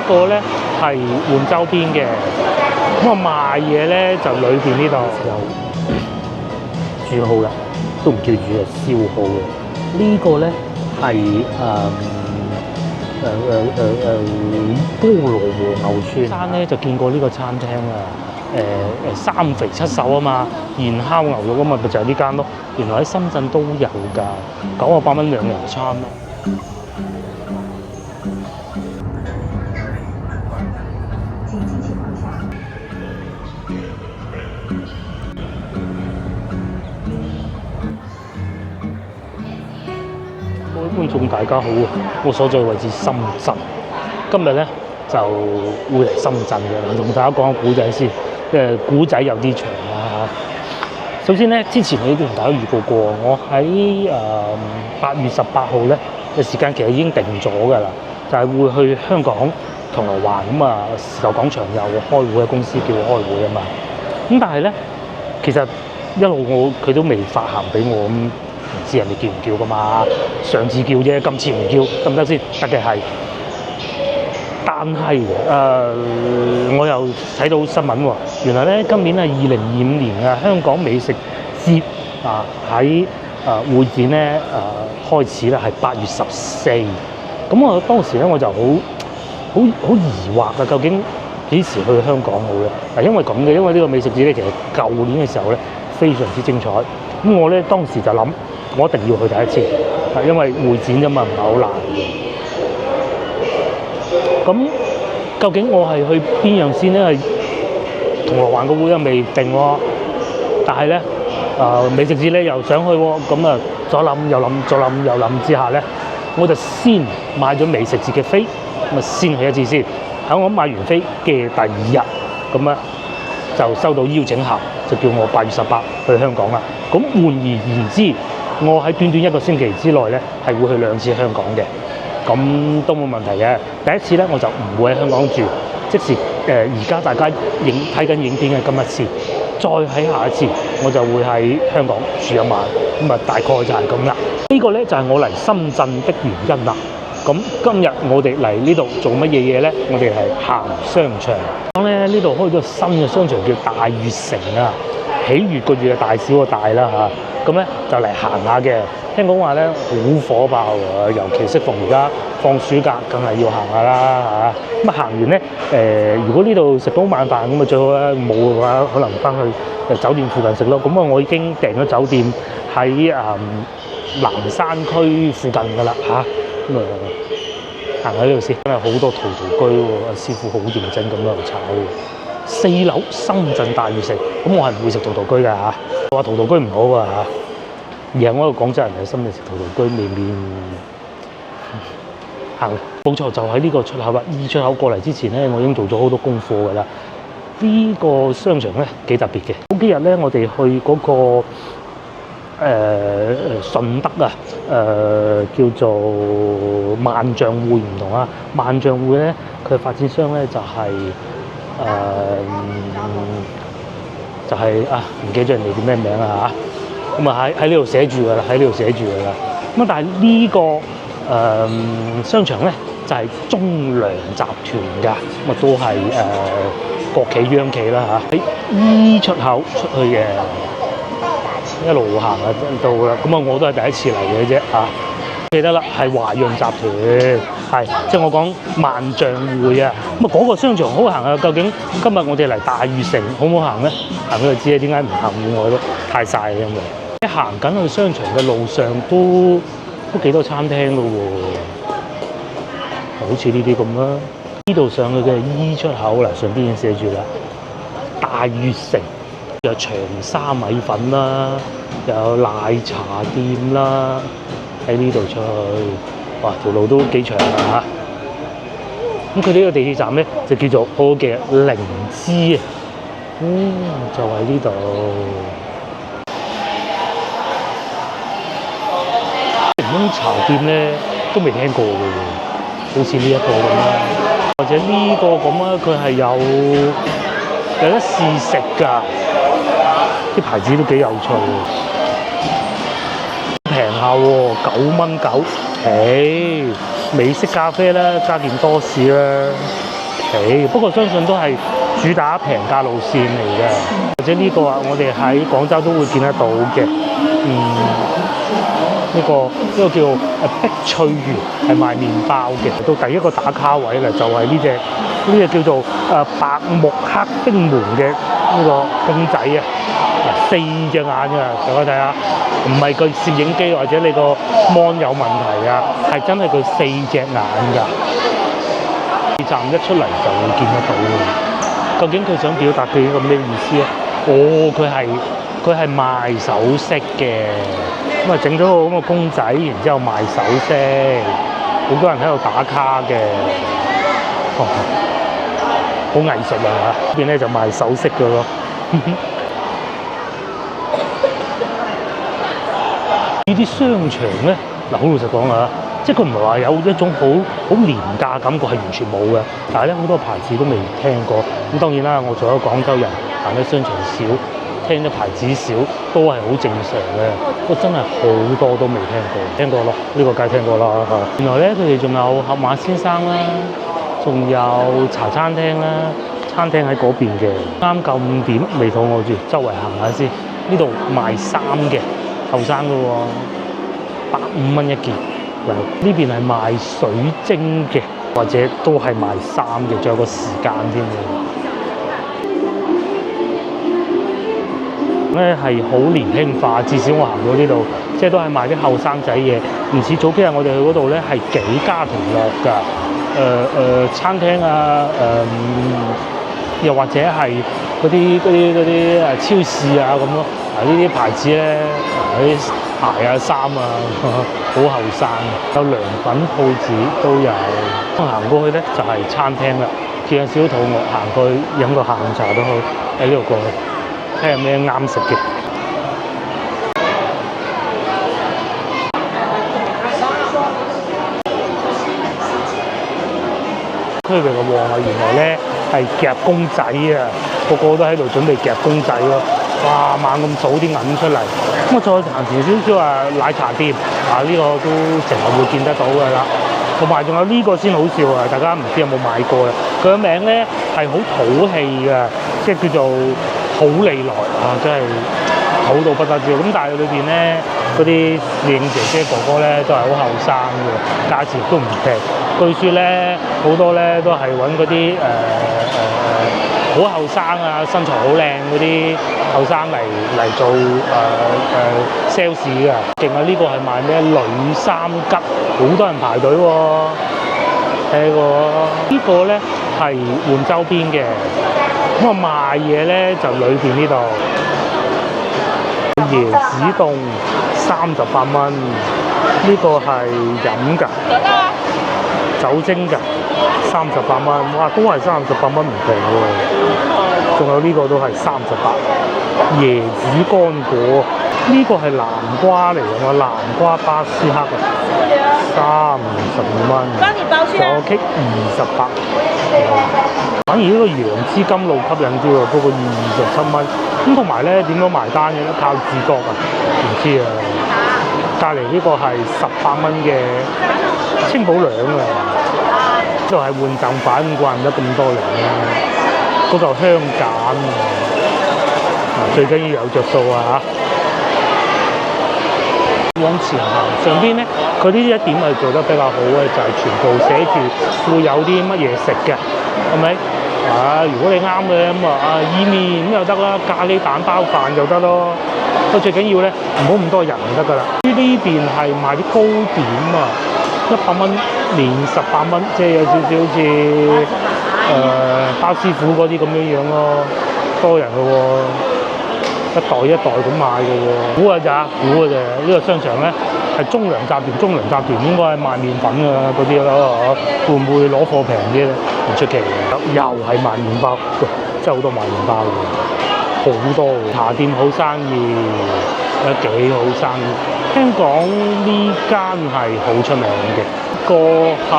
個咧係換周邊嘅，咁啊賣嘢咧就裏邊呢度有煮好啦，都唔叫煮啊，燒好嘅。呢個咧係菠蘿和牛串餐咧就見過呢個餐廳啊，三肥七瘦啊嘛，現烤牛肉啊嘛，咪就係呢間咯。原來喺深圳都有㗎，98蚊2人餐咯。各位觀眾大家好啊！我所在位置深圳，今日咧就會嚟深圳嘅，同大家講個古仔先。古仔有啲長啦嚇。首先咧，之前我已經同大家預告過，我喺8月18號咧嘅時間其實已經定咗㗎啦，就係會去香港銅鑼灣咁啊，時代廣場有開會嘅公司叫我開會啊嘛。咁但係咧，其實一路佢都未發函俾我，咁唔知人哋叫唔叫㗎嘛？上次叫啫，今次唔叫得唔得先？得嘅係。但係我又睇到新聞喎，原來咧今年係2025年啊，香港美食節啊喺會展咧開始咧係8月14。咁我當時咧我就好疑惑啊，究竟幾時去香港好咧？嗱，因為咁嘅，因為呢個美食節咧其實舊年嘅時候咧非常之精彩。咁我咧當時就諗，我一定要去第一次，因為會展啫嘛，唔係好難嘅。咁究竟我係去邊樣先咧？係銅鑼灣個會又未定喎，但係咧美食節咧又想去喎，咁啊左諗右諗，左諗右諗之下咧，我就先買咗美食節嘅飛，咁啊先去一次先。喺我買完飛嘅第2日，咁啊就收到邀請函，就叫我8月18去香港啦。咁換而言之，我喺短短1個星期之內咧係會去2次香港嘅。咁都冇問題嘅。第一次咧我就唔會喺香港住，即使而家大家睇緊影片嘅今一次，再喺下一次我就會喺香港住1晚，咁啊大概就係咁啦。呢個咧就係我嚟深圳的原因啦。咁今日我哋嚟呢度做乜嘢咧？我哋係行商場。講咧呢度開咗新嘅商場叫大悅城啊，喜悅個悅大小個大啦嚇。咁咧就嚟行下嘅。聽講話咧好火爆啊，尤其適逢而家放暑假，梗係要行下啦嚇。咁行完咧如果呢度食到晚飯咁啊最好啦，冇嘅話可能翻去酒店附近食咯。咁啊我已經訂咗酒店喺南山區附近㗎啦嚇。咁啊行喺呢度先，真係好多陶陶居喎，師傅好認真咁喺度炒喎。4樓深圳大悅城，咁我係唔會食陶陶居㗎嚇。話陶陶居唔好啊嚇。而係我一個廣州人喺深圳食陶陶居未免行冇錯，就喺呢個出口啦。E 出口過嚟之前咧，我已經做咗好多功課㗎啦。呢個商場咧幾特別嘅。嗰幾日咧，我哋去嗰個順德啊，叫做萬象匯唔同啊。萬象匯咧，佢嘅發展商咧就係唔記得咗人哋叫咩名啊嚇。咁啊喺呢度寫住㗎啦，喺呢度寫住㗎啦。咁但係呢個商場咧就係中糧集團㗎，咁啊都係國企央企啦嚇。喺 E 出口出去嘅，一路行啊到啦。咁啊我都係第一次嚟嘅啫嚇。記得啦，係華潤集團，係即係我講萬象匯啊。咁啊嗰個商場好行啊。究竟今日我哋嚟大悅城好唔好行咧？行咗就知啊。點解唔行戶外都太曬因為。喺行緊去商場嘅路上都幾多餐廳咯喎，好似呢啲咁啦。呢度上去嘅 E 出口啦，上邊已經寫住啦，大悅城有長沙米粉啦，又有奶茶店啦，喺呢度出去，哇條路都幾長啊嚇。咁佢呢個地鐵站咧就叫做好嘅靈芝啊，就喺呢度。檸檬茶店咧都未聽過嘅喎，好似呢一個咁啦，或者呢個咁啊，佢係有得試食㗎，啲牌子都幾有趣喎，平下喎，9蚊9，美式咖啡啦，加件多士啦。皮，不過相信都係主打平價路線嚟嘅，或者呢個啊，我哋喺廣州都會見得到嘅。呢個叫碧翠園係賣麵包嘅，到第一個打卡位啦，就係呢隻叫做白木黑冰門嘅呢個公仔啊，4隻眼㗎，大家睇下，唔係個攝影機或者你個 mon 有問題啊，係真係佢4隻眼㗎。站一出嚟就會見得到嘅。究竟佢想表達佢呢個咩意思啊？佢係賣首飾嘅。咁啊，整咗個咁嘅公仔，然之後賣首飾，好多人喺度打卡嘅，好藝術啊！呢邊咧就賣首飾嘅咯。呢啲商場咧，嗱好老實講啊，即係佢唔係話有一種好廉價感覺係完全冇嘅，但係咧好多牌子都未聽過。咁當然啦，我做咗廣州人，行得商場少。聽得牌子少都係好正常嘅，不過真係好多都未聽過咯，呢個梗係聽過啦嚇。原來咧佢哋仲有盒馬先生啦，仲有茶餐廳啦，餐廳喺嗰邊嘅。啱夠5點，未肚餓住，周圍行下先。呢度賣衫嘅，後生嘅喎，150蚊一件。嗱，呢邊係賣水晶嘅，或者都係賣衫嘅，仲有個時間添嘅。咧係好年輕化，至少我行到呢度，即係都係賣啲後生仔嘢，唔似早幾日我哋去嗰度咧係幾家同樂㗎，餐廳啊，又或者係嗰啲超市啊咁咯，呢啲牌子咧，啲鞋啊衫啊，好後生，有良品鋪子都有。我行過去咧就係餐廳啦，見有少少肚餓，行過去飲個下午茶都好，喺呢度過去。睇下咩啱食嘅。區域嘅旺啊，原來咧係夾公仔啊，個個都喺度準備夾公仔咯。哇，猛咁數啲銀出嚟。咁我再行前少少啊，奶茶店啊，呢個都成日會見得到㗎啦。同埋仲有呢個先好笑啊！大家唔知有冇買過啊？佢個名咧係好土氣嘅，即係叫做好利來啊！真係土到不得了。咁但係裏邊咧嗰啲攝影姐姐哥哥咧都係好後生嘅，價錢都唔平。據說咧好多咧都係揾嗰啲好後生啊，身材好靚嗰啲後生嚟做sales 㗎，勁啊！呢個係賣咩女三吉，好多人排隊喎。睇過呢個咧係換周邊嘅，咁啊賣嘢咧就裏邊呢度椰子凍38蚊，呢個係飲㗎。酒精㗎，38蚊，哇，都係38蚊唔平喎。仲有呢個都係38，椰子乾果，呢個係南瓜嚟㗎嘛，南瓜巴斯克啊，32蚊。仲有棘28，反而呢個楊枝甘露吸引啲喎，不過27蚊。咁同埋咧點樣埋單嘅咧？靠自覺啊，唔知啊。隔離呢個係18蚊嘅清補涼啊！呢度係換贈品，怪唔得咁多人啦。嗰嚿香梘啊，最緊要有着數啊嚇！往前行上邊咧，佢呢一點係做得比較好嘅，就係全部寫住會有啲乜嘢食嘅，係咪？啊，如果你啱嘅咁啊，意麵咁又得啦，咖喱蛋包飯又得咯。不過最緊要咧，唔好咁多人就得㗎啦。呢邊係賣啲糕點啊，100蚊連18蚊，即係有少少好似包師傅嗰啲咁樣咯，多人嘅喎，一袋一袋咁買嘅喎。估㗎咋？估㗎咋？呢個商場咧係中糧集團，中糧集團應該係賣麵粉㗎嗰啲咯，會唔會攞貨平啲咧？唔出奇嘅。又係賣麵包，真係好多賣麵包嘅，好多茶店好生意，有幾好生意。聽講呢間係好出名嘅，個係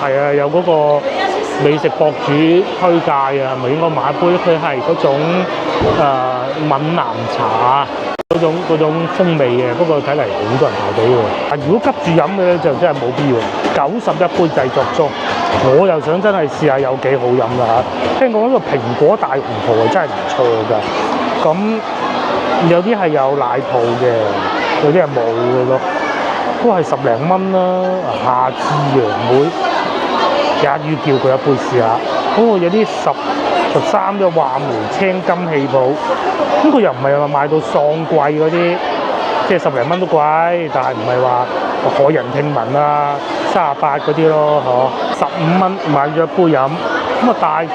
係啊，有嗰個美食博主推介啊，係咪應該買一杯？佢係嗰種閩南茶。嗰種風味嘅，不過睇嚟好多人排隊喎。如果急住飲嘅咧，就真係冇必要。91杯製作中，我又想真係試下有幾好飲啦嚇。聽講呢個蘋果大紅袍係真係唔錯㗎。咁有啲係有奶泡嘅，有啲係冇嘅咯，都係10零蚊啦。夏至楊梅，日語叫佢一杯試下。哦，有啲13嘅話梅青金氣泡，咁佢又唔係話賣到喪貴嗰啲，即係10零蚊都貴，但係唔係話駭人聽聞啊38嗰啲咯，嗬，15蚊買咗一杯飲，咁啊大概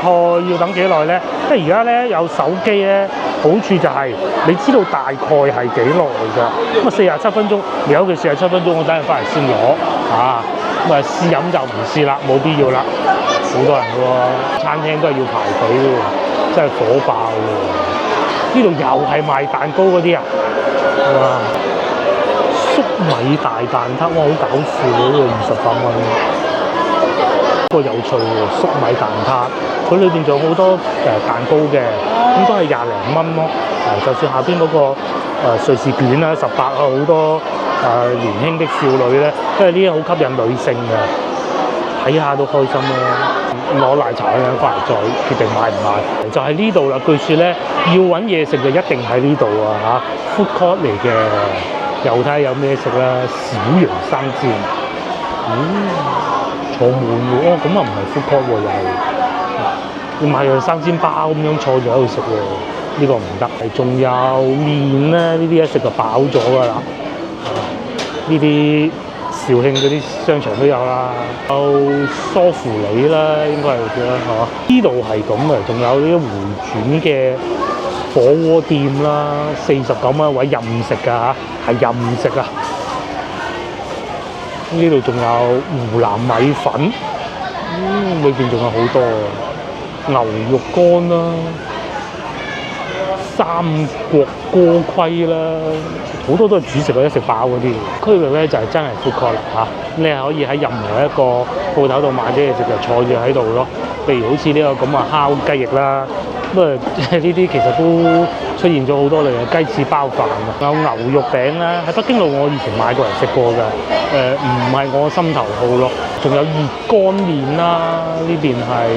要等幾耐咧？即係而家咧有手機咧，好處就係你知道大概係幾耐㗎，咁啊47分鐘，有佢47分鐘，我等陣翻嚟先攞嚇，咁啊試飲就唔試啦，冇必要啦。好多人喎，餐廳都係要排隊喎，真係火爆喎！呢度又係賣蛋糕嗰啲啊，哇！粟米大蛋撻，哇，好搞笑喎！呢個28蚊，不過有趣喎，粟米蛋撻，佢裏邊仲有好多蛋糕嘅，咁都係20零蚊咯。就算下邊嗰個瑞士卷啦，18啊，好多年輕的少女咧，因為呢啲好吸引女性嘅，睇下都開心啦。攞奶茶嗰陣翻嚟再決定買唔買，就係呢度啦。據說咧要揾嘢食就一定喺呢度啊嚇 ，food court 嚟嘅，又睇下有咩食啦。小羊生煎，坐滿喎，哦咁啊唔係 food court 喎，又要買樣生煎包咁樣坐住喺度食喎，呢個唔得。仲有麵咧，呢啲一食就飽咗㗎啦。呢啲肇慶嗰啲商場都有啦，有梳芙梨啦，應該係叫啦，係嘛？呢度係咁嘅，仲有啲回轉嘅火鍋店啦，49蚊一位任食㗎嚇，係任食啊！呢度仲有湖南米粉，裏邊仲有好多牛肉乾啦。三國鍋盔啦，好多都係主食或者食飽嗰啲區域咧，就係真係 food court 啦嚇。你係可以喺任何一個鋪頭度買啲嘢食，就坐住喺度咯。譬如好似呢個咁啊烤雞翼啦，咁啊呢啲其實都出現咗好多類嘅雞翅包飯啊，有牛肉餅啦。喺北京路我以前買過嚟食過㗎，唔係我心頭好咯。仲有熱乾麵啦，呢邊係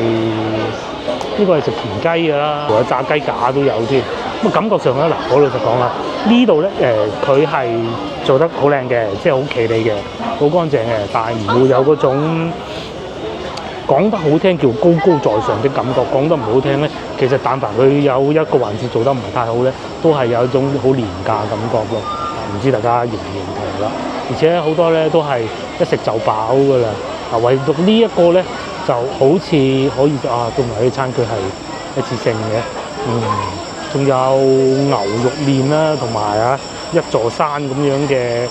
呢個係食田雞㗎啦，仲有炸雞架都有添。咁感覺上咧，嗱，我老實講啦，呢度咧佢係做得好靚嘅，即係好企理嘅，好乾淨嘅，但係唔會有嗰種講得好聽叫高高在上的感覺，講得唔好聽咧，其實但凡佢有一個環節做得唔係太好咧，都係有一種好廉價感覺咯。唔知大家認唔認同啦？而且好多咧都係一食就飽㗎啦。唯獨呢一個咧，就好似可以都唔係啲餐具係一次性嘅，仲有牛肉麵啦，同埋一座山咁樣嘅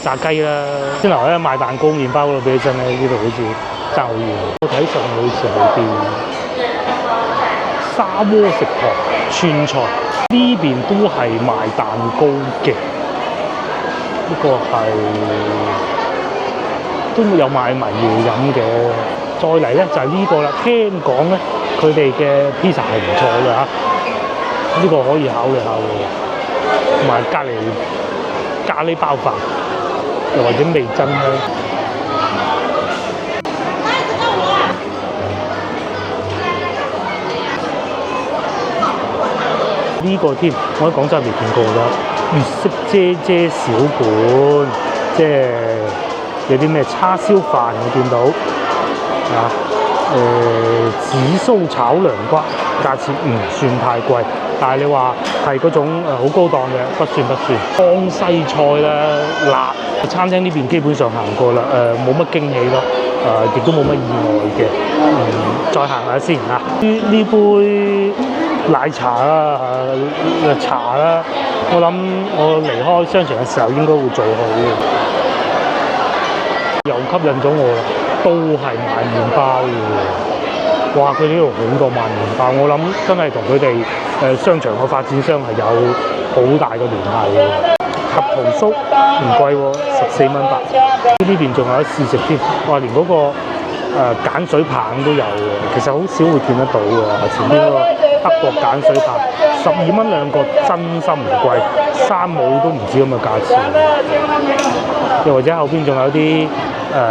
炸雞啦。先頭咧賣蛋糕、麵包嗰度俾起身咧，呢度好似爭好遠。我睇上好似係啲沙鍋食堂川菜，呢邊都係賣蛋糕嘅，呢個係都有賣埋嘢飲嘅。再嚟咧就係呢個啦，聽講咧佢哋嘅 pizza 係唔錯嘅嚇。呢個可以考慮下喎，同埋隔離咖喱包飯，又或者味噌香。呢個添，我喺廣州未見過㗎。粵式姐姐小館，即係有啲咩叉燒飯我見到紫蘇炒涼瓜，價錢唔算太貴。但係你話係嗰種好高檔嘅，不算。江西菜啦，辣，餐廳呢邊基本上行過啦，冇乜驚喜咯，亦都冇乜意外嘅。再行下先嚇，呢杯奶茶啦，茶啦，我諗我離開商場嘅時候應該會做好嘅。又吸引咗我啦，都係賣麵包嘅。哇！佢呢度好多賣麵包，我諗真係同佢哋商場嘅發展商係有好大嘅聯繫嘅。合桃酥唔貴喎，14蚊8。呢邊仲有得試食添，哇！連嗰個鹼水棒都有嘅，其實好少會見得到嘅。前邊嗰個德國鹼水棒12蚊兩個，真心唔貴，3帽都唔止咁嘅價錢。又或者後邊仲有啲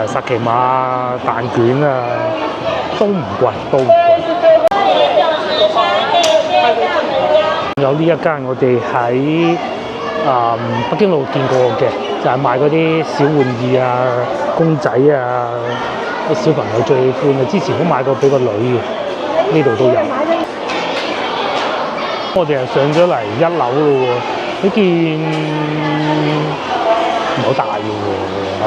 薩琪瑪蛋卷啊，都唔貴，都唔貴。有呢一間我哋喺北京路見過嘅，就係賣嗰啲小玩意啊、公仔啊，啲小朋友最喜歡嘅。之前都買過俾個女嘅，呢度都有。我哋係上咗嚟1樓咯喎，呢件唔好大嘅喎，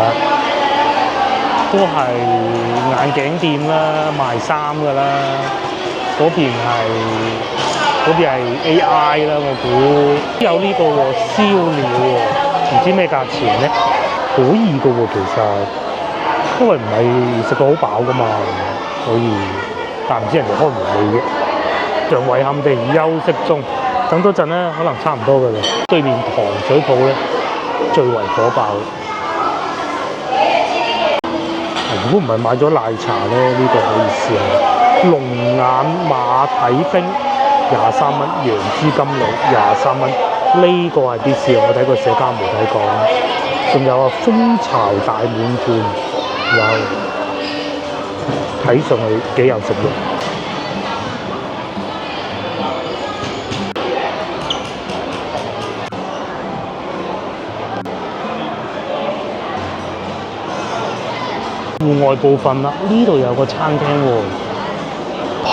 都係眼鏡店啦，賣衫㗎啦。嗰邊係 AI 啦，我估有呢個喎，燒鳥喎，唔知咩價錢咧？可以嘅喎，其實因為唔係食到好飽㗎嘛，所以但唔知人哋開唔開嘅。仲遺憾地休息中，等多陣咧，可能差唔多嘅啦。對面糖水鋪咧最為火爆。如果唔係買咗奶茶咧，呢個可以試下龍眼馬蹄冰。23蚊，楊枝甘露23蚊，呢個係必試，我睇過社交媒體講。仲有啊，蜂巢大滿貫，哇！睇上去幾有食欲。戶外部分啦，呢度有個餐廳喎，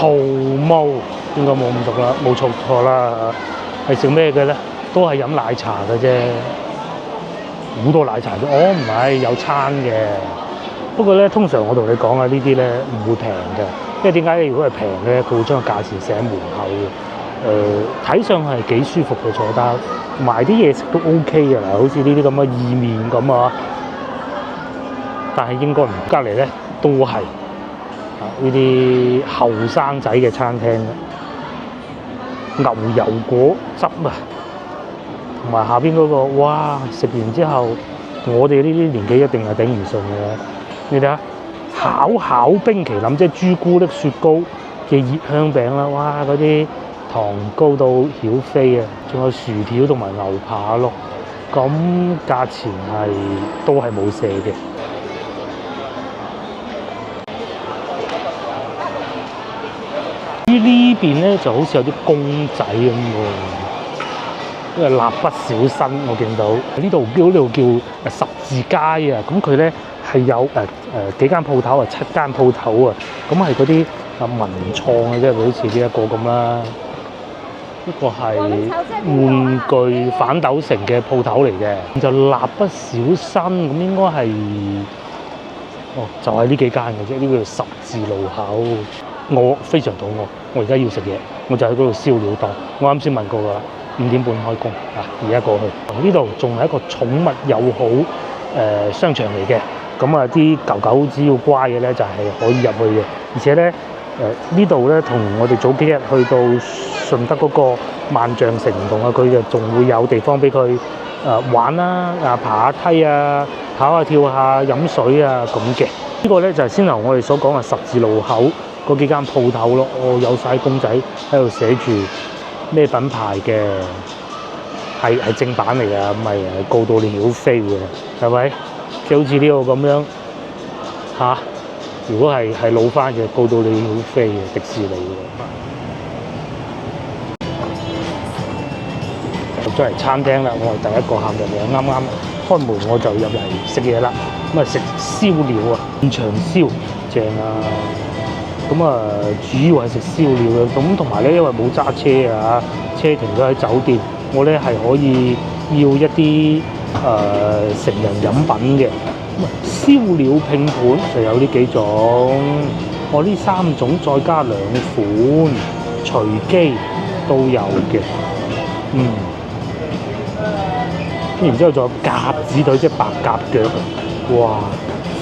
蒲毛。應該冇咁毒啦，冇錯啦，係食咩嘅咧？都係飲奶茶嘅啫，好多奶茶嘅。唔係有餐嘅，不過咧，通常我同你講啊，呢啲咧唔會平嘅，因為點解咧？如果係平咧，佢會將個價錢寫喺門口嘅。睇上係幾舒服嘅坐得，埋啲嘢食都 OK 嘅啦，好似呢啲咁嘅意麵咁啊。但係應該唔隔離咧，都係呢啲後生仔嘅餐廳。牛油果汁啊，同埋下邊嗰個，哇！食完之後，我哋呢啲年紀一定係頂唔順嘅。你睇下，巧冰淇淋，即係朱古力雪糕嘅熱香餅啦，哇！嗰啲糖高到曉飛啊，仲有薯條同埋牛扒咯，咁價錢都係冇寫嘅。呢邊咧就好似有啲公仔咁喎，因為蠟筆小新我見到呢度叫十字街啊，咁佢咧係有幾間鋪頭啊，7間鋪頭啊，咁係嗰啲文創嘅啫，好似呢一個咁啦，呢個係玩具反斗城嘅鋪頭嚟嘅，就蠟筆小新咁應該係就係呢幾間嘅啫，呢個叫十字路口。我非常肚餓，我而家要食嘢，我就喺嗰度燒料檔。我啱先問過㗎啦，5點半開工啊，而家過去。呢度仲係一個寵物友好商場嚟嘅，咁啊啲狗狗只要乖嘅咧就係可以入去嘅，而且咧呢度咧同我哋早幾日去到順德嗰個萬象城唔同啊，佢就仲會有地方俾佢玩啦，爬下梯啊，跑下跳下，飲水啊咁嘅。呢個咧就係先頭我哋所講嘅十字路口嗰幾間鋪頭咯，有晒公仔喺度寫住咩品牌嘅，係正版嚟㗎，唔係告到你曉飛嘅，係咪？即係好似呢個咁樣嚇，如果係老翻嘅，告到你曉飛嘅迪士尼嘅。入咗嚟餐廳啦，我係第一個客入嚟，啱啱開門我就入嚟食嘢啦，咁啊食燒料啊，現場燒正啊！咁主要係食燒料嘅，咁同埋咧，因為冇揸車啊，車停咗喺酒店，我咧係可以要一啲成人飲品嘅。燒料拼盤就有呢幾種，我呢3種再加2款，隨機都有嘅。然之後仲有鴿子腿，即係白鴿腳，哇！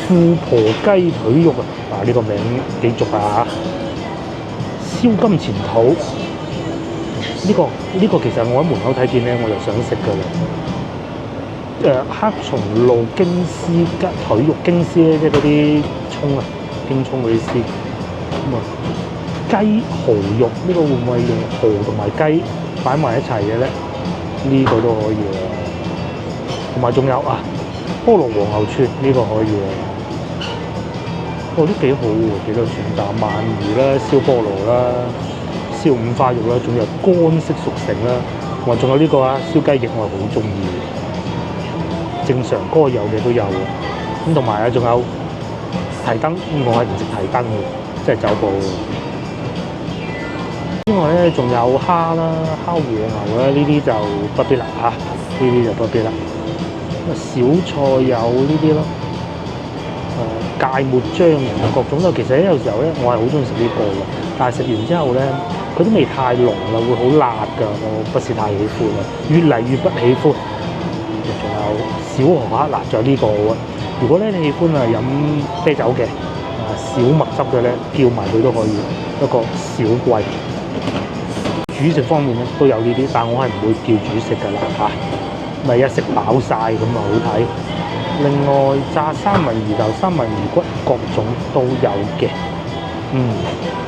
富婆雞腿肉啊！呢個名幾俗啊！燒金錢肚，呢個其實我喺門口睇見咧，我就想食㗎啦。黑松露京絲雞腿肉京絲咧，即係嗰啲葱啊，京葱嗰啲絲。咁啊，雞蠔肉呢個會唔會用蠔同埋雞擺埋一齊嘅咧？呢個都可以啊。同埋仲有啊，菠蘿黃牛串呢個可以啊。都幾好喎，幾多選擇，鰻魚啦、燒菠蘿啦、燒五花肉啦，仲有乾式熟成啦，同埋仲有呢個啊，燒雞翼我係好中意嘅。正常該有嘅都有喎。咁同埋啊，仲有提燈，我係唔食提燈嘅，即係走步。之外咧，仲有蝦啦、烤和牛啦，呢啲就不必啦嚇，呢啲就不必啦。小菜有呢啲咯。芥末醬各種咯，其實咧有時候咧，我係好中意食呢個嘅，但係食完之後咧，佢啲味太濃啦，會好辣㗎，我不是太喜歡啊，越嚟越不喜歡。仲有小河蝦嗱，仲有呢個喎。如果咧你喜歡啊飲啤酒嘅，小麥汁嘅咧，叫埋佢都可以，一個小貴。主食方面咧都有呢啲，但我係唔會叫主食㗎啦嚇，咪一食飽晒咁啊好睇。另外炸三文魚頭、三文魚骨各種都有嘅。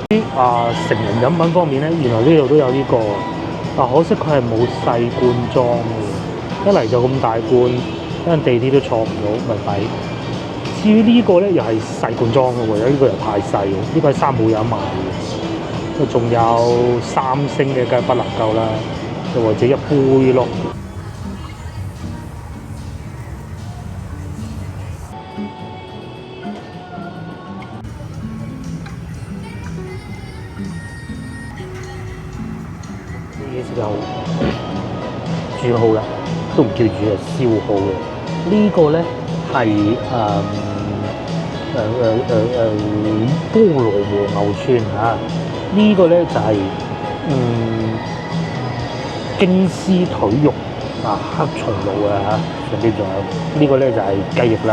啲成人飲品方面咧，原來呢度都有呢個，但可惜佢係冇細罐裝嘅，一嚟就咁大罐，因為地鐵都坐唔到，咪抵。至於呢個咧又係細罐裝嘅喎，呢個又太細喎，呢個喺三寶有賣嘅。仲有三星嘅梗係不能夠啦，又或者一杯咯。有煮好嘅，都唔叫煮係燒好嘅。呢個咧係菠蘿和牛串嚇，呢個咧就係京絲腿肉黑松露嘅嚇，上邊仲有呢個咧就係雞翼啦。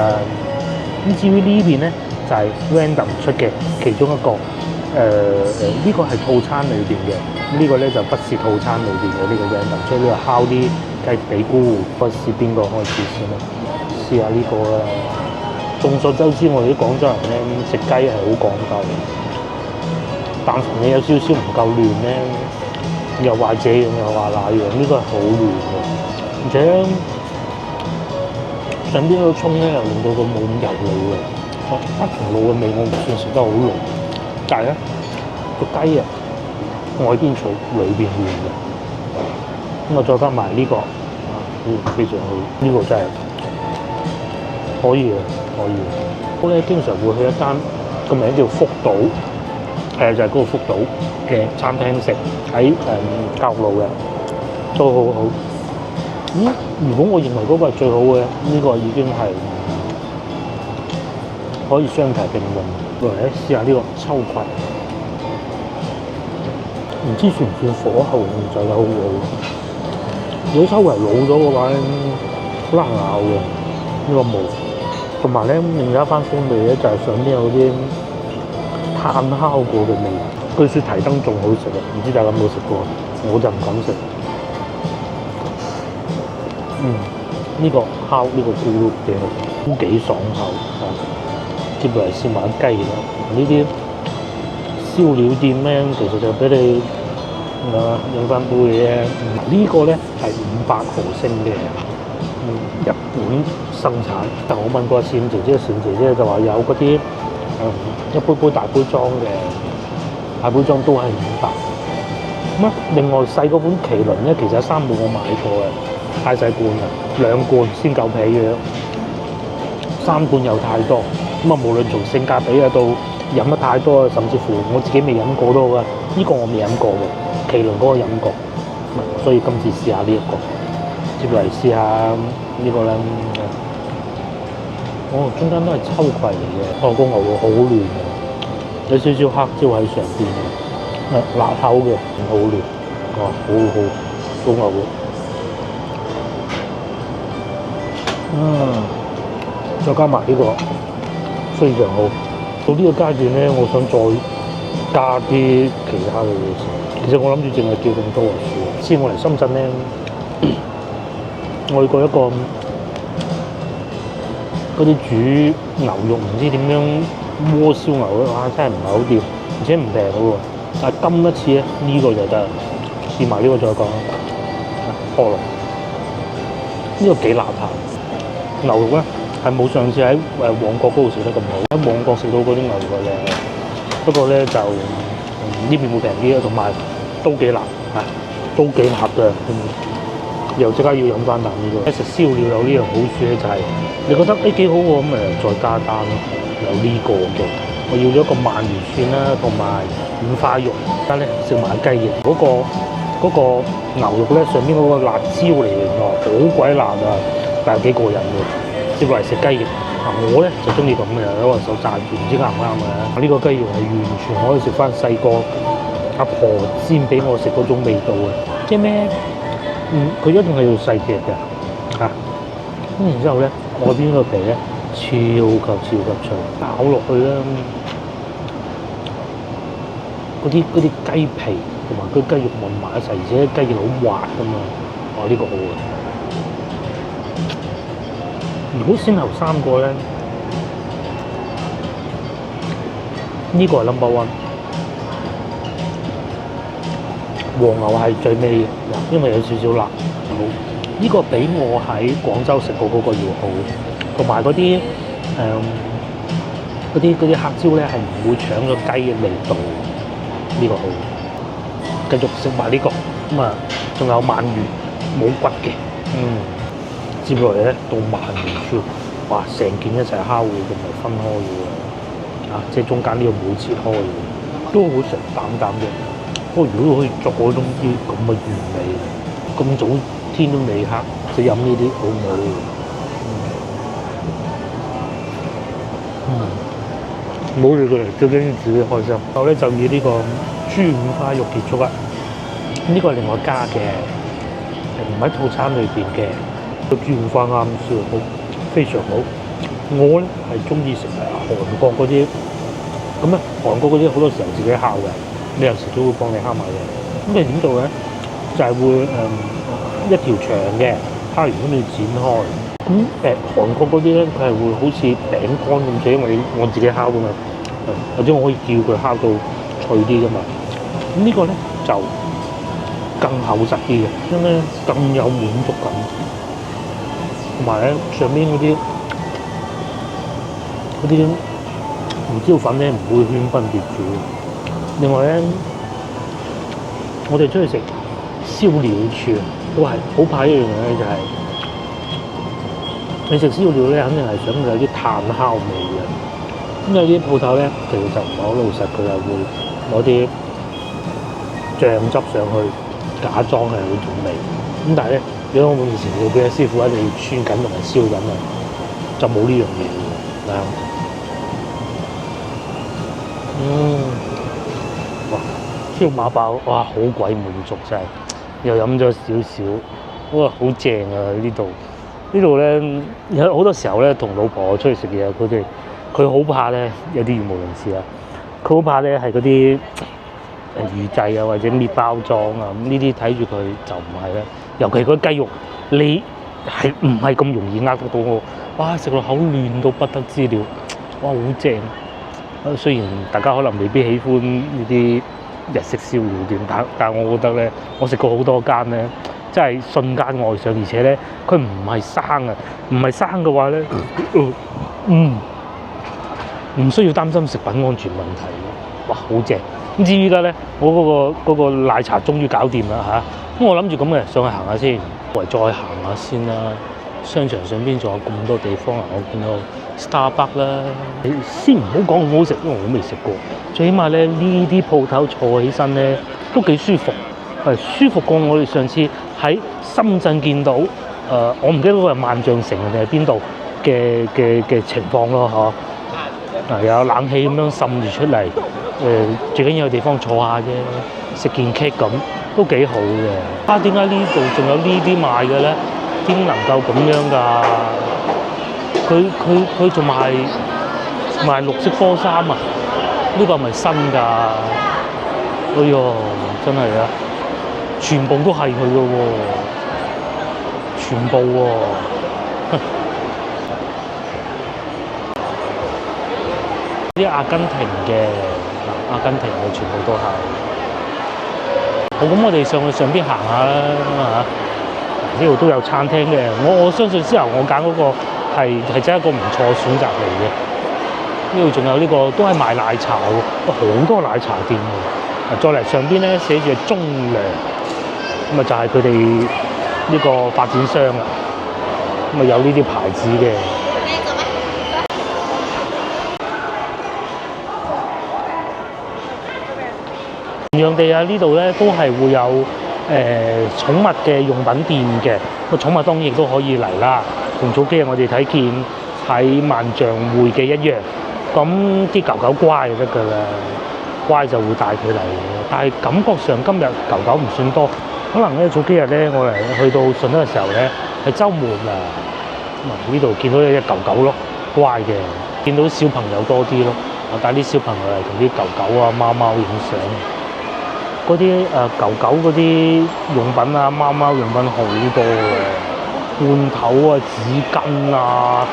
咁至於呢邊咧就係 random 出嘅其中一個。呢個係套餐裏邊嘅，呢個咧就不是套餐裏邊嘅呢個 random，所以呢度烤啲雞髀菇。我試邊個開始先啦？試下呢個啦。眾所周知，我哋啲廣州人咧食雞係好講究，但凡你有少少唔夠嫩咧，又話這樣又話那樣，呢個係好嫩嘅，而且上邊嗰個葱咧又令到佢冇咁油膩嘅，黑松露嘅味我唔算食得好濃。但係咧，個雞啊，外邊脆，裏邊嫩嘅。咁我再加埋呢個，非常好，呢個真係可以嘅，可以嘅。我咧經常會去一間個名叫福島，就係嗰個福島嘅餐廳食，喺教育路嘅，都好好。如果我認為嗰個係最好嘅，呢個已經係可以相提並論。嚟試下呢個秋葵，唔知算唔算火候就有好好。如果秋葵老咗嘅話咧，好難咬嘅呢個毛。同埋咧，另一番風味咧就係上邊有啲炭烤過嘅味。據說提燈仲好食啊，唔知大家有冇食過？我就唔敢食。呢個烤呢個菇都幾好，都幾爽口啊！接落嚟試埋雞啦，呢啲燒料店咧，其實就俾你飲翻杯嘅。呢個咧係500毫升嘅，日本生產。但我問過冼姐姐就話有嗰啲一杯杯大杯裝嘅，大杯裝都係500。咁啊，另外細嗰款麒麟咧，其實喺三寶我買過嘅，太細罐啦，2罐先夠皮嘅，3罐又太多。咁啊，無論從性價比啊到飲得太多，甚至乎我自己未飲過都好啊。呢個我未飲過嘅，麒麟嗰個飲過，所以今次試下呢一個。接嚟試下呢個咧，中間都係秋葵嚟嘅，個牛肉好嫩嘅，有少少黑椒喺上邊嘅，辣口嘅，好嫩，好好酥牛肉。再加埋呢個。非常好，到呢個階段咧，我想再加啲其他嘅嘢食。其實我諗住淨係叫咁多就算。之前我嚟深圳咧，我去過一個嗰啲煮牛肉唔知點樣鍋燒牛咧，哇真係唔係好掂，而且唔平嘅喎。但係今一次咧呢個就得，試埋呢個再講啦。賀龍呢個幾邋遢，牛肉咧係冇上次喺旺角嗰度食得咁好，喺旺角食到嗰啲牛肉咧，不過咧就呢邊會平啲啊，同埋都幾辣嚇，都幾辣嘅。又即刻要飲翻啖呢個。食燒料有呢樣好處咧，就係你覺得幾好喎，咁咪再加單咯。有呢個嘅，我要咗個鰻魚串啦，同埋五花肉，但咧食埋雞翼嗰個牛肉咧，上邊嗰個辣椒嚟嘅，好鬼辣啊！但係幾過癮嘅，接落嚟食雞翼。我咧就中意咁嘅，攞個手揸住，唔知啱唔啱嘅。呢個雞翼係完全可以食翻細個阿婆煎俾我食嗰種味道嘅，即係咩？佢一定係要細隻嘅嚇。咁然之後咧，外邊個皮咧超級脆，咬落去咧，嗰啲雞皮同埋佢雞肉混埋一齊，而且雞翼好滑㗎嘛，哇！呢個好啊。如果先頭三個咧，呢個係 number one， 和牛係最尾嘅，因為有少少辣。好，呢個比我喺廣州食過嗰個要好，同埋嗰啲黑椒咧係唔會搶咗雞嘅味道。呢個好，繼續食埋呢個咁啊，仲有鰻魚冇骨嘅，接落嚟咧到鰻魚串，哇！成件一齊烤嘅，唔係分開嘅啊，即係中間呢個冇切開嘅，都好食淡淡嘅。不過如果可以作嗰種啲咁嘅原味，咁早天都未黑就飲呢啲好唔好？冇理佢嚟，最緊要自己開心。我咧就以呢個豬五花肉結束啦。呢個係另外加嘅，唔喺套餐裏邊嘅。個豬五花啱燒好，非常好。我咧係中意食韓國嗰啲，咁咧韓國嗰啲好多時候自己烤嘅，你有時都會幫你烤埋嘅。咁你點做咧？就係會一條長嘅烤完跟住剪開。咁韓國嗰啲咧，佢係會好似餅乾咁脆，因為我自己烤㗎嘛，或者我可以叫佢烤到脆啲㗎嘛。咁呢個咧就更厚實啲嘅，因為更有滿足感。同埋咧上邊嗰啲胡椒粉咧唔會圈分別住。另外咧，我哋出去食燒鳥串都係好怕一樣嘢咧，就係你食燒料咧，肯定係想有啲炭烤味嘅。咁有啲鋪頭咧，其實就唔係好老實，佢又會攞啲醬汁上去，假裝係嗰種味。咁但係咧，如果我以前做嘅師傅一定要穿緊同埋燒緊啊，就冇呢樣嘢嘅。哇！燒馬爆，哇！好鬼滿足真係，又飲咗少少，哇！好正啊呢度。呢度咧有好多時候咧，同老婆出去食嘢，佢好怕咧，有啲語無倫次啊！佢好怕咧係嗰啲預製啊，或者麵包裝啊，咁呢啲睇住佢就唔係啦。尤其嗰雞肉，你係唔係咁容易呃得到我？哇！食落口嫩到不得之了，哇！好正！雖然大家可能未必喜歡呢啲日式燒料店，但係我覺得咧，我食過好多間咧。真係瞬間愛上，而且咧，佢唔係生啊，唔係生嘅話咧，唔需要擔心食品安全問題。哇，好正！咁至於依家咧，我嗰個奶茶終於搞掂啦嚇。咁我諗住咁嘅上去行下先，再行下先啦。商場上邊仲有咁多地方啊，我見到 Starbucks 啦。你先唔好講好好食，因為我未食過。最起碼咧，呢啲鋪頭坐起身咧都幾舒服。舒服過我哋上次喺深圳見到，我唔記得嗰個係萬象城定係邊度嘅情況咯，嗬。有冷氣咁樣滲住出嚟，最緊要有地方坐下啫，食件 cake 咁都幾好嘅。點解呢度仲有呢啲賣嘅咧？點能夠咁樣㗎？佢仲賣綠色波衫啊？呢個係咪新㗎？哎呦，真係啊！全部都係佢嘅喎，全部喎。呢間啲阿根廷嘅，阿根廷嘅全部都係。好，咁我哋上去上邊行下啦，咁啊呢度都有餐廳嘅。我相信之後我揀嗰個係真係一個唔錯嘅選擇嚟嘅。呢度仲有呢個都係賣奶茶喎，好多奶茶店喎。再嚟上邊咧寫住中糧，咁啊就係佢哋呢個發展商啦。咁啊有呢啲牌子嘅。同樣地啊，呢度咧都係會有寵物嘅用品店嘅。個寵物當然亦都可以嚟啦，同早幾日我哋睇見喺萬象匯嘅一樣。咁啲狗狗乖就得㗎啦，乖就會帶佢嚟。但係感覺上今日狗狗唔算多，可能咧早幾日咧我哋去到順德嘅時候咧係週末啊，咁呢度見到有隻狗狗咯，乖嘅。見到小朋友多啲咯，我帶啲小朋友嚟同啲狗狗啊、貓貓影相。嗰啲狗狗嗰啲用品啊、貓貓用品好多嘅，罐頭啊、紙巾啊、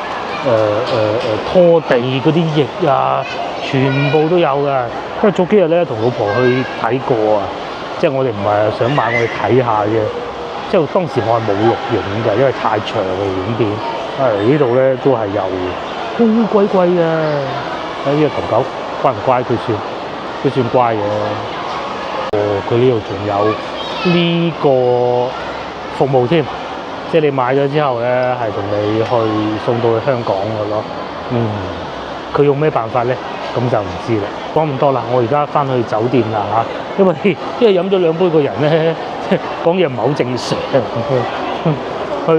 拖地嗰啲液啊，全部都有嘅。因為早幾日咧同老婆去睇過啊，即係我哋唔係想買，我哋睇下嘅。即係當時我係冇錄影嘅，因為太長嘅影片。呢度咧都係有，好鬼貴啊！呢隻狗狗乖唔乖？佢算乖嘅。佢呢度仲有呢個服務添，即係你買咗之後咧，係同你去送到去香港嘅咯。佢用咩辦法咧？咁就唔知啦。講咁多啦，我而家翻去酒店啦嚇，因為飲咗2杯個人咧，講嘢唔係好正常。去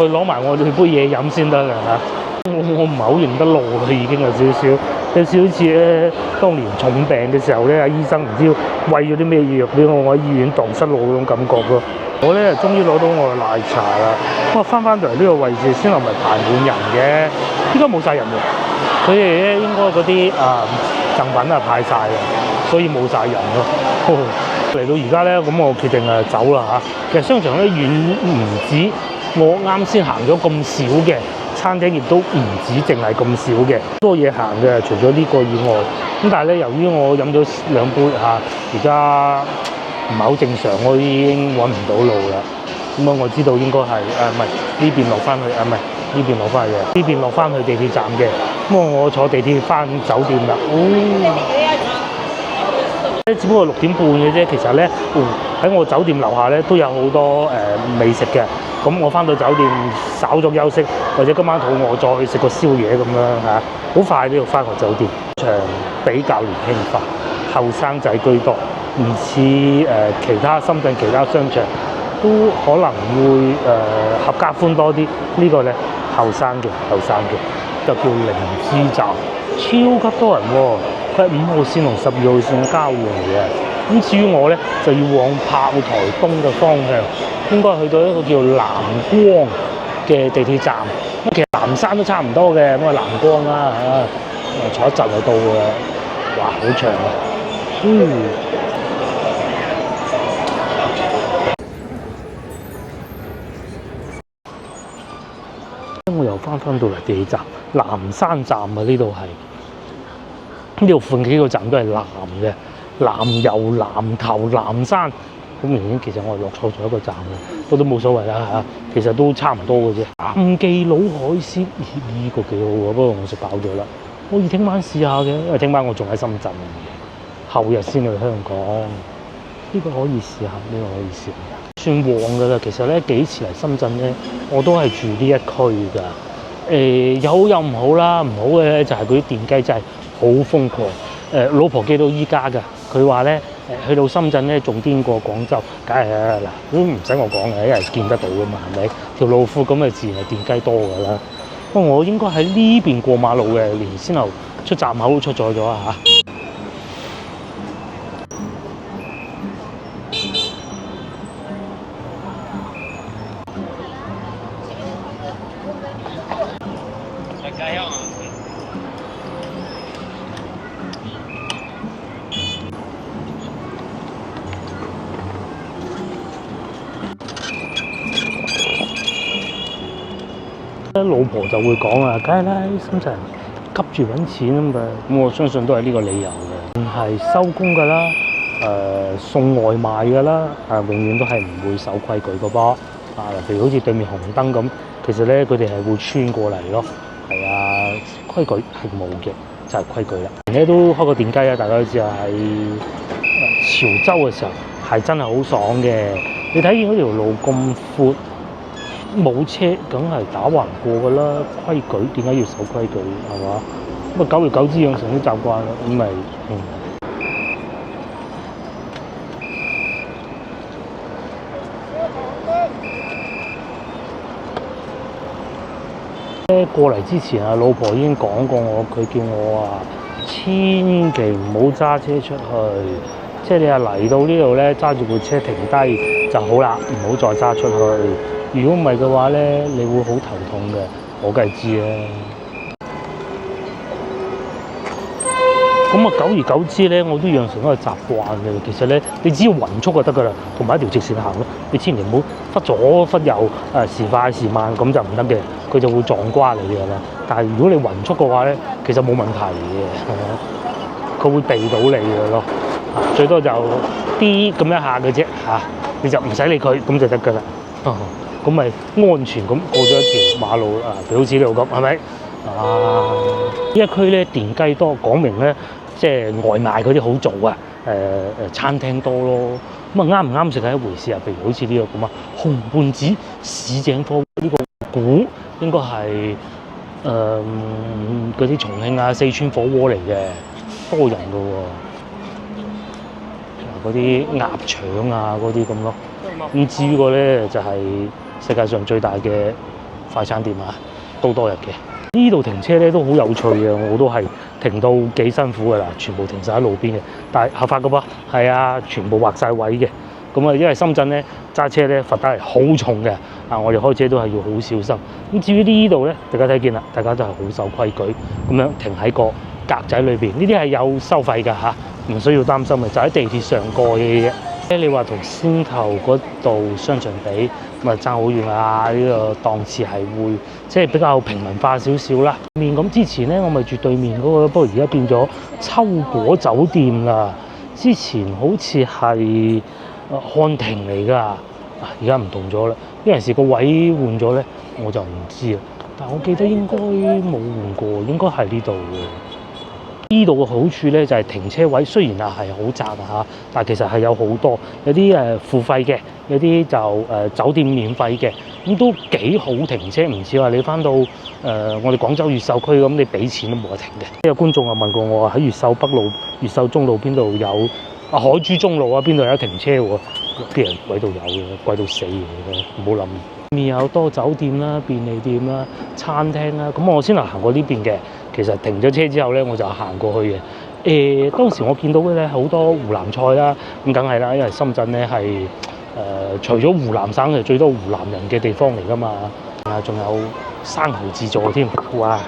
攞埋我哋杯嘢飲先得㗎嚇。我唔係好認得路啦，已經有少少好似咧，當年重病嘅時候咧，阿醫生唔知餵咗啲咩藥俾我喺醫院蕩失路嗰種感覺咯。我咧終於攞到我嘅奶茶啦，我翻嚟呢個位置先係咪排滿人嘅？應該冇晒人喎，佢哋咧應該嗰啲贈品派晒嘅，所以冇晒人咯。嚟到而家咧，咁我決定走啦嚇。其實商場咧遠唔止我啱先行咗咁少嘅。餐廳亦都唔止淨係咁少嘅，多嘢行嘅，除咗呢個以外。咁但係咧，由於我飲咗2杯嚇，而家唔係好正常，我已經揾唔到路啦。咁我知道應該係唔係呢邊落翻去，唔係呢邊落翻去嘅，呢邊落翻去地鐵站嘅。咁我坐地鐵翻酒店啦。只不過6點半嘅啫，其實咧喺我酒店樓下咧都有好多美食嘅。咁我翻到酒店稍作休息，或者今晚肚餓再去食個宵夜咁樣嚇，好快呢度翻個酒店。場比較年輕化，後生仔居多，唔似其他深圳其他商場都可能會合家歡多啲。呢個咧後生嘅就叫靈芝站，超級多人喎。佢係5號線同12號線交匯嘅。咁至於我咧就要往炮台東嘅方向。應該去到一個叫藍光嘅地鐵站，咁其實南山都差唔多嘅，咁啊藍光啦嚇，坐一陣就到㗎啦。哇，好長啊！我又翻到嚟地鐵站，南山站啊，呢度係呢度附近幾個站都係南嘅，南油、南頭、南山。好明顯，其實我係落錯咗一個站嘅，不過都冇所謂啦嚇。其實都差唔多嘅啫。南記佬海鮮呢個幾好喎，不過我食飽咗啦。可以聽晚試下嘅，因為聽晚我仲喺深圳，後日先去香港。呢個可以試下，呢個可以試下。算旺㗎啦，其實咧幾次嚟深圳咧，我都係住呢一區㗎。有好有唔好啦，唔好嘅咧就係嗰啲電雞真係好瘋狂。老婆記到依家㗎，佢話咧去到深圳咧仲癲過廣州，梗係啦嗱，都唔使我講嘅，因為見得到㗎嘛，係咪？條路闊咁啊，自然係電雞多㗎啦。不過我應該喺呢邊過馬路嘅，連先後出站口都出咗啊嚇。老婆就會講啊，梗係啦，深圳急住揾錢啊嘛。咁我相信都係呢個理由嘅。係收工㗎啦，送外賣㗎啦，永遠都係唔會守規矩嘅噃。譬如好似對面紅燈咁，其實咧佢哋係會穿過嚟咯。係啊，規矩係冇嘅，就係規矩啦。而家都開過電雞啊，大家都知啊，喺潮州嘅時候係真係好爽嘅。你睇見嗰條路咁闊，冇車梗係打橫過㗎啦。規矩點解要守規矩係嘛？咁啊久而久之養成啲習慣啦，咁咪過嚟之前啊，老婆已經講過我，佢叫我啊，千祈唔好揸車出去。即係你啊嚟到呢度咧，揸住部車停低就好啦，唔好再揸出去。如果唔係嘅話咧，你會好頭痛嘅。我梗係知啦。咁啊，久而久之咧，我都養成一個習慣嘅。其實咧，你只要勻速就得㗎啦，同埋一條直線行咯。你千祈唔好忽左忽右，時快時慢咁就唔得嘅，佢就會撞瓜你㗎啦。但係如果你勻速嘅話咧，其實冇問題嘅，佢會避到你嘅咯。最多就啲咁一下嘅啫嚇，你就唔使理佢咁就得㗎啦。咁咪安全咁過咗一條馬路啊，譬如好似呢度咁，係咪？呢一區咧電雞多，講明咧即係外賣嗰啲好做啊，餐廳多咯。咁啊啱唔啱食係一回事啊。譬如好似呢個咁啊，紅胖子市井火鍋呢個估應該係嗰啲重慶啊、四川火鍋嚟嘅，多人㗎喎。嗰啲鴨腸啊，嗰啲咁咯。咁至於個咧就係世界上最大嘅快餐店啊，都多人嘅。呢度停車咧都好有趣嘅，我都係停到幾辛苦㗎啦，全部停晒喺路邊嘅，但係合法㗎噃，係啊，全部劃晒位嘅。咁啊，因為深圳咧揸車咧罰單係好重嘅，我哋開車都係要好小心。咁至於呢度咧，大家睇見啦，大家都係好守規矩，咁樣停喺個格仔裏邊，呢啲係有收費㗎嚇，唔需要擔心嘅，就喺地鐵上過嘅啫。你話同先頭嗰度商場比，咁啊爭好遠啊！呢個檔次係會即係比較平民化少少啦。面咁之前咧，我咪住對面嗰個，不過而家變咗秋果酒店啦。之前好似係漢庭嚟㗎，而家唔同咗啦。因為是個位換咗咧，我就唔知啦。但我記得應該冇換過，應該係呢度嘅。呢度嘅好處咧就係停車位雖然係好窄嚇，但係其實係有好多，有啲付費嘅，有啲就酒店免費嘅，咁都幾好停車。唔似話你翻到我哋廣州越秀區咁，你俾錢都冇得停嘅。有觀眾啊問過我喺越秀北路、越秀中路邊度有海珠中路啊，邊度有停車喎？啲人鬼度有嘅，貴到死嘅，唔好諗。面有多酒店啦、便利店啦、餐廳啦，咁我先行過呢邊嘅。其實停咗車之後咧，我就行過去嘅。當時我見到嘅咧好多湖南菜啦，咁梗係啦，因為深圳咧係除咗湖南省係最多湖南人嘅地方嚟㗎嘛。仲有生蠔自助添，哇！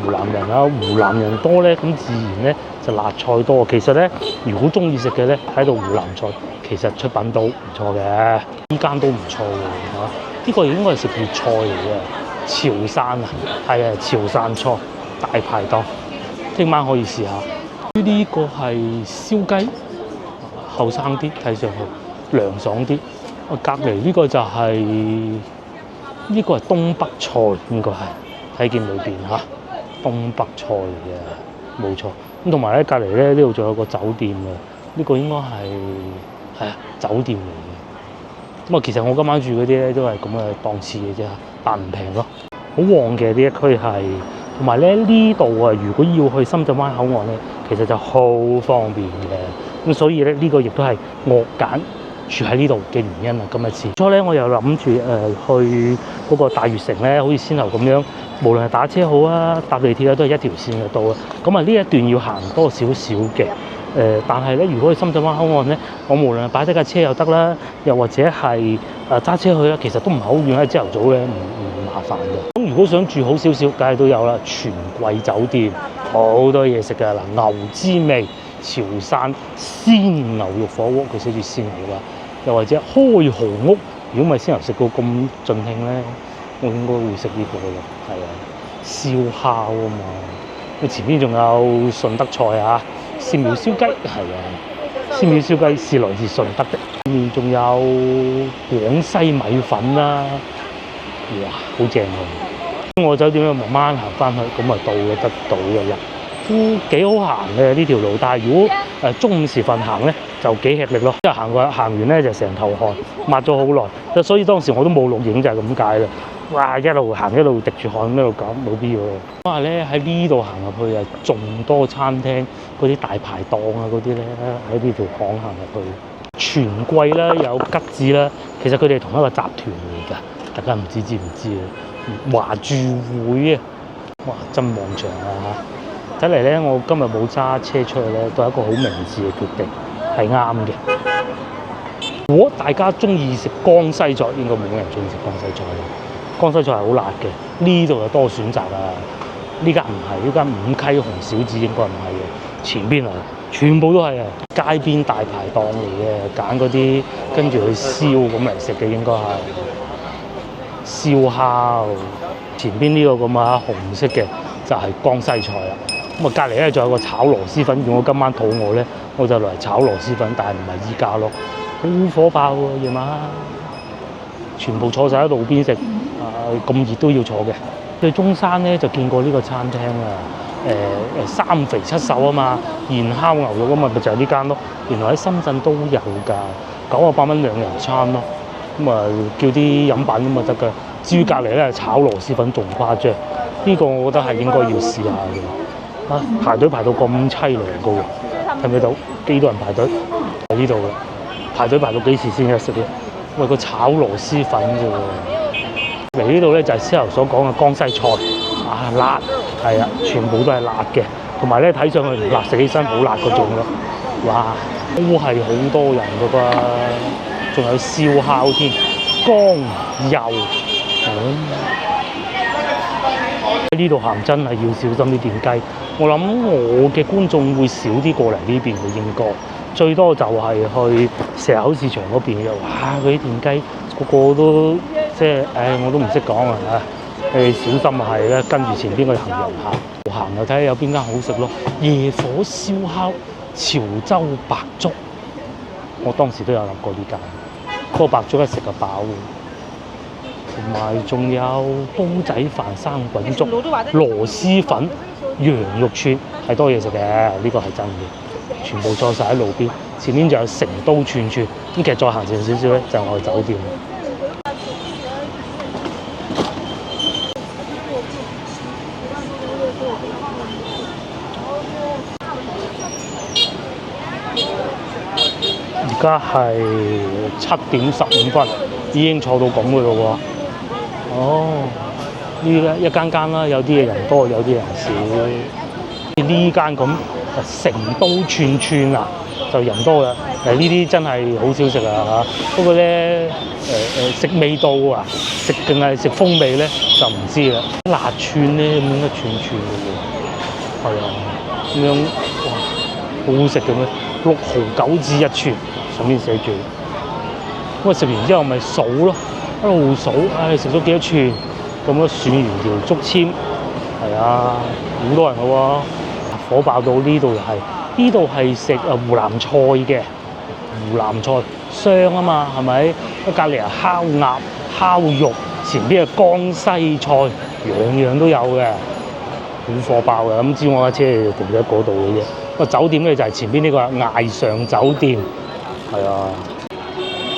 湖南人啦，湖南人多咧，咁自然咧就辣菜多。其實咧，如果中意食嘅咧，喺度湖南菜其實出品都唔錯嘅，呢間都唔錯嘅嚇。呢個應該係食粵菜嚟嘅，潮汕啊，係啊，潮汕菜。大排檔，聽晚可以試下。呢個係燒雞，後生啲，睇上去涼爽啲。隔離呢個就係呢個係東北菜，應該係睇見裏邊嚇，東北菜嚟嘅，冇錯。咁同埋咧，隔離咧呢度仲有個酒店嘅，呢個應該係酒店嚟嘅。咁啊，其實我今晚住嗰啲咧都係咁嘅檔次嘅啫，但唔平咯。好旺嘅呢一區係。同埋咧呢度啊，如果要去深圳灣口岸咧，其實就好方便嘅。咁所以咧呢個亦都係我揀住喺呢度嘅原因啊。今次初咧我又諗住去嗰個大悅城咧，好似先頭咁樣，無論係打車好啊，搭地鐵啊，都係一條線就到啊。咁啊呢一段要行多少少嘅。但係咧，如果去深圳灣口岸咧，我無論係擺低架車又得啦，又或者係揸車去啦，其實都唔係好遠，喺朝頭早咧唔麻煩嘅。咁如果想住好少少，梗係都有啦，全季酒店好多嘢食㗎嗱，牛之味潮汕鮮牛肉火鍋，佢寫住鮮牛㗎，又或者開蠔屋，如果唔係鮮牛食到咁盡興咧，我應該會食呢個㗎，係啊，燒烤啊嘛。咁前邊仲有順德菜啊，絲苗燒雞係啊，絲苗燒雞是來自順德的。面仲有廣西米粉啦，哇，好正喎！我酒店咧慢慢行翻去，咁啊到嘅得到嘅啦，都幾好行嘅呢條路。但係如果中午時分行咧，就幾吃力咯，即係行完咧就成頭汗，抹咗好耐。所以當時我都冇錄影就係咁解啦。哇！一路行一路滴住汗，一路講冇必要。我話咧喺呢度行入去啊，仲多餐廳嗰啲大排檔啊嗰啲咧，喺呢條巷行入去。全貴啦，有吉子啦，其實佢哋係同一個集團嚟㗎，大家唔知唔知啊？華住會啊，哇！真旺場啊嚇！睇嚟咧，我今日冇揸車出去咧，都係一個好明智嘅決定，係啱嘅。如果大家中意食江西菜，應該冇人中意食江西菜啦。江西菜係好辣嘅，呢度就多選擇啊。呢間唔係，呢間五溪紅小子應該唔係嘅，前邊啊。全部都係啊，街邊大排檔嚟嘅，揀嗰啲跟住去燒咁嚟食嘅，應該係燒烤。前邊呢個咁啊紅色嘅就係江西菜啦。咁啊隔離咧仲有個炒螺絲粉，如果今晚肚餓咧，我就嚟炒螺絲粉，但係唔係依家咯，好火爆喎夜晚，全部坐晒喺路邊食，咁熱都要坐嘅。去中山咧就見過呢個餐廳啊。三肥七瘦啊嘛，現烤牛肉啊嘛，咪就係呢間咯。原來喺深圳都有㗎，98蚊2人餐咯。咁啊叫啲飲品咁啊得㗎。至於隔離咧炒螺絲粉仲誇張，呢個我覺得係應該要試下嘅。排隊排到咁凄涼嘅喎，睇唔睇到幾多人排隊？喺呢度嘅，排隊排到幾時先有食咧？喂，個炒螺絲粉啫喎。嚟呢度咧就係先頭所講嘅江西菜。辣係啊，全部都係辣嘅，同埋咧睇上去辣食起身好辣嗰種咯。哇，都係好多人㗎噃，仲有燒烤添，江油。喺呢度行真係要小心啲電雞。我諗我嘅觀眾會少啲過嚟呢邊嘅應該，最多就係去蛇口市場嗰邊嘅。哇，嗰啲電雞個個都即係，我都唔識講啊嚇。小心啊，係咧，跟住前邊個行人行又睇下有邊間好食咯。夜火燒烤潮州白粥，我當時都有諗過呢間，不過白粥一食就飽喎。同埋仲有煲仔飯生滾粥、螺絲粉、羊肉串，係多嘢食嘅，呢個係真嘅。全部坐晒喺路邊，前面仲有成都串串。咁其實再行前少少咧，就係我哋酒店。而家係7點15分，已經坐到咁嘅咯喎。哦，呢一間間啦，有啲嘢人多，有啲人少。呢間咁成都串串啊，就人多啦。呢啲真係好少食啊嚇。不過咧，食味道啊，食定係食風味咧就唔知啦。辣串咧咁樣一串串嘅喎，係啊，咁樣哇，好好食嘅咩？6毫9子一串。上面寫住，咁啊食完之後咪數咯，一路數，食咗幾多串，咁樣算完條竹籤，係啊，好多人嘅喎，火爆到呢度又係，呢度係食湖南菜嘅，湖南菜香啊嘛，係咪？隔離係烤鴨、烤肉，前邊係江西菜，樣樣都有嘅，好火爆嘅。咁知我架車停咗喺嗰度嘅啫。個酒店咧就係前邊呢個崖上酒店。係啊，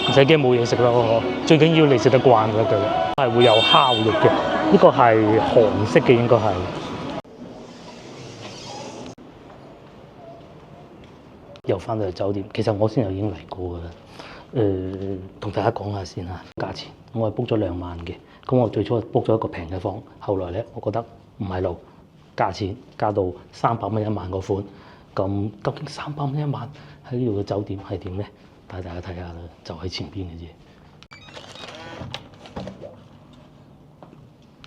唔使驚冇嘢食咯，最緊要你食得慣就得㗎啦。係會有烤肉嘅，呢個係韓式嘅應該係。又翻到去酒店，其實我先頭已經嚟過㗎啦。同大家講下先嚇，價錢我係 book 咗2萬嘅，咁我最初 book 咗一個平嘅房，後來咧我覺得唔係路，價錢加到300蚊1晚個款，咁究竟300蚊1晚喺呢度嘅酒店係點咧？帶大家睇下啦，就喺前邊嘅啫。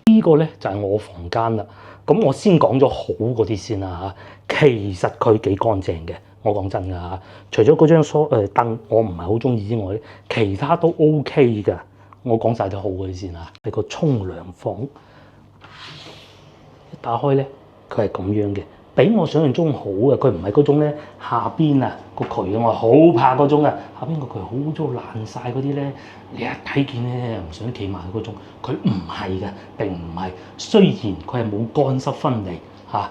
呢個咧就係我房間啦。咁我先講咗好嗰啲先啦嚇。其實佢幾乾淨嘅，我講真㗎嚇。除咗嗰張凳我唔係好中意之外咧，其他都 OK 㗎。我講晒啲好嘅先嚇。係個沖涼房，一打開咧佢係咁樣嘅，比我想象中好嘅。佢唔係嗰種咧下邊啊個渠啊，我好怕嗰種啊，下邊個渠好污糟爛晒嗰啲咧，你一睇見咧又唔想企埋嗰種。佢唔係嘅，並唔係。雖然佢係冇乾濕分離嚇，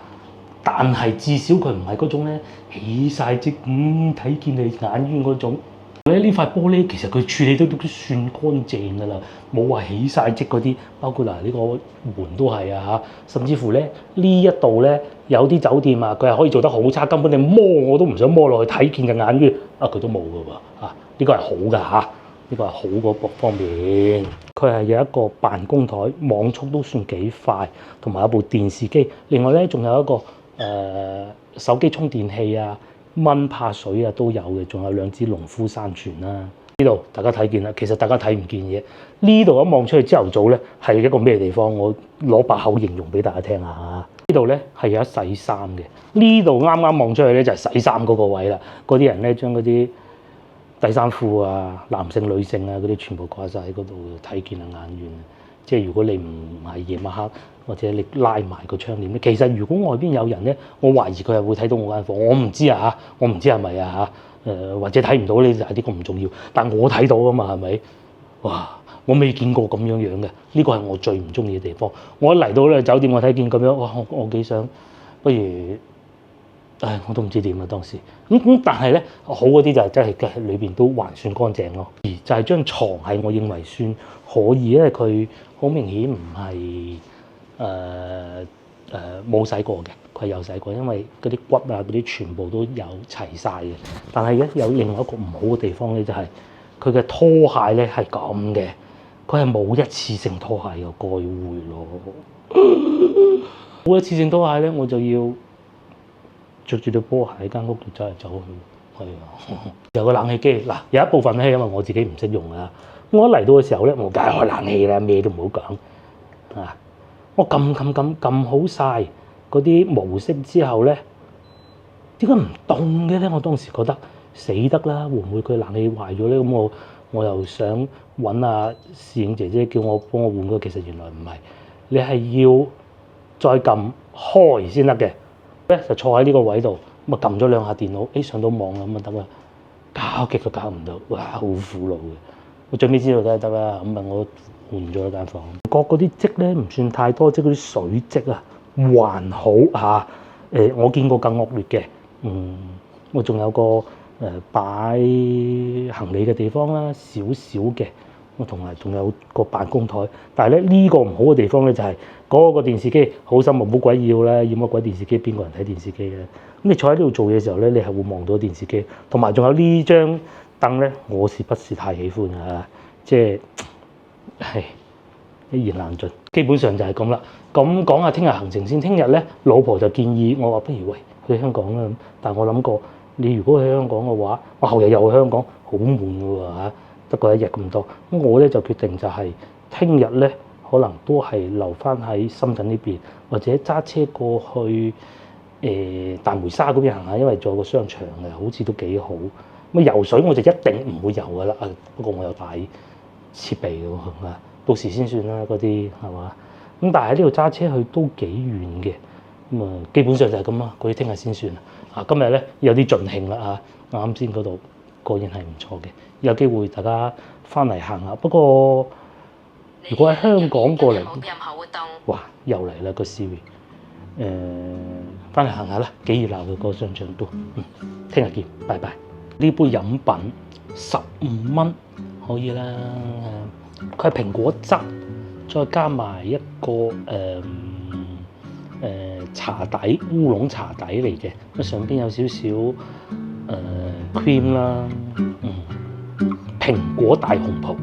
但係至少佢唔係嗰種咧起晒積睇見你眼冤嗰種。呢塊玻璃其實佢處理都算乾淨㗎啦，冇話起晒積嗰啲。包括嗱呢個門都係啊嚇，甚至乎咧呢一度咧有啲酒店啊，佢係可以做得好差，根本你摸我都唔想摸落去睇見嘅眼冤啊，佢都冇㗎喎啊！呢個係好㗎嚇，呢個係好嗰方面。佢係有一個辦公台，網速都算幾快，同埋有部電視機。另外咧仲有一個手機充電器啊。蚊怕水啊都有嘅，仲有2支農夫山泉啦。呢度大家睇見啦，其實大家睇唔見嘢。呢度一望出去朝頭早咧係一個咩地方？我攞把口形容俾大家聽下嚇。呢度咧係有一洗衫嘅。呢度啱啱望出去咧就係洗衫嗰個位啦。嗰啲人咧將嗰啲底衫褲啊、男性女性啊嗰啲全部掛晒喺嗰度，睇見啊眼冤。即係如果你唔係夜晚黑，或者你拉埋個窗簾咧，其實如果外邊有人咧，我懷疑佢係會睇到我間房。我唔知啊嚇，我唔知係咪啊嚇，或者睇唔到呢？就係呢個唔重要。但我睇到啊嘛，係咪？哇！我未見過咁樣樣嘅，呢個係我最唔中意嘅地方。我一嚟到咧酒店，我睇見咁樣，哇！我幾想，不如，我都唔知點啊當時。咁但係咧好嗰啲就係真係嘅，裏邊都還算乾淨咯。而就係張床係我認為算可以，因為佢好明顯唔係。冇洗過嘅，佢係有洗過，因為嗰啲骨啊嗰啲全部都有齊晒嘅。但係咧有另外一個唔好嘅地方咧，就係佢嘅拖鞋咧係咁嘅，佢係冇一次性拖鞋嘅，該會咯。冇一次性拖鞋咧，我就要着住對波鞋喺間屋度走嚟走去。係啊，有個冷氣機嗱，有一部分咧因為我自己唔識用啊，我一嚟到嘅時候咧，我梗係開冷氣啦，咩都唔好講啊。我撳好晒嗰啲模式之後咧，點解唔凍嘅咧？我當時覺得死得啦，會唔會佢冷氣壞咗咧？咁我又想揾下侍應姐姐叫我幫我換個，其實原來唔係，你係要再撳開先得嘅。咧就坐喺呢個位度，咁啊撳咗2下電腦，上到網咁啊得啦。搞極都搞唔到，哇好苦惱嘅。我最尾知道梗係得啦，咁啊我換咗一間房。角嗰啲積咧唔算太多，即係嗰啲水積啊，還好嚇。我見過更惡劣嘅。我仲有個擺行李嘅地方啦，少少嘅。我同埋仲有個辦公台，但係咧呢個唔好嘅地方咧就係嗰個電視機好心冇鬼要啦，要乜鬼電視機？邊個人睇電視機咧？咁你坐喺呢度做嘢嘅時候咧，你係會望到電視機，同埋仲有呢張凳咧，我是不是太喜歡啊？即係一言難盡，基本上就係咁啦。咁講下聽日行程先。聽日咧，老婆就建議我話，不如喂去香港啦。但係我諗過，你如果去香港嘅話，我後日又去香港，好悶㗎喎嚇，得個1日咁多。咁我咧就決定就係聽日咧，可能都係留翻喺深圳呢邊，或者揸車過去大梅沙嗰邊行下，因為仲有個商場嘅，好似都幾好。咁游水我就一定唔會游㗎啦。不過我有帶設備㗎喎，到時先算啦，嗰啲係嘛？咁但係喺呢度揸車去都幾遠嘅，咁啊基本上就係咁啦。嗰啲聽日先算啦。今日咧有啲盡興啦嚇，啱先嗰度果然係唔錯嘅，有機會大家翻嚟行下。不過如果喺香港過嚟，哇又嚟啦個 Siri，翻嚟行下啦，幾熱鬧嘅個商場都。聽日見，拜拜。呢杯飲品15蚊可以啦，佢係蘋果汁，再加埋一個茶底烏龍茶底嚟嘅，咁上邊有少少cream 啦，蘋果大紅袍。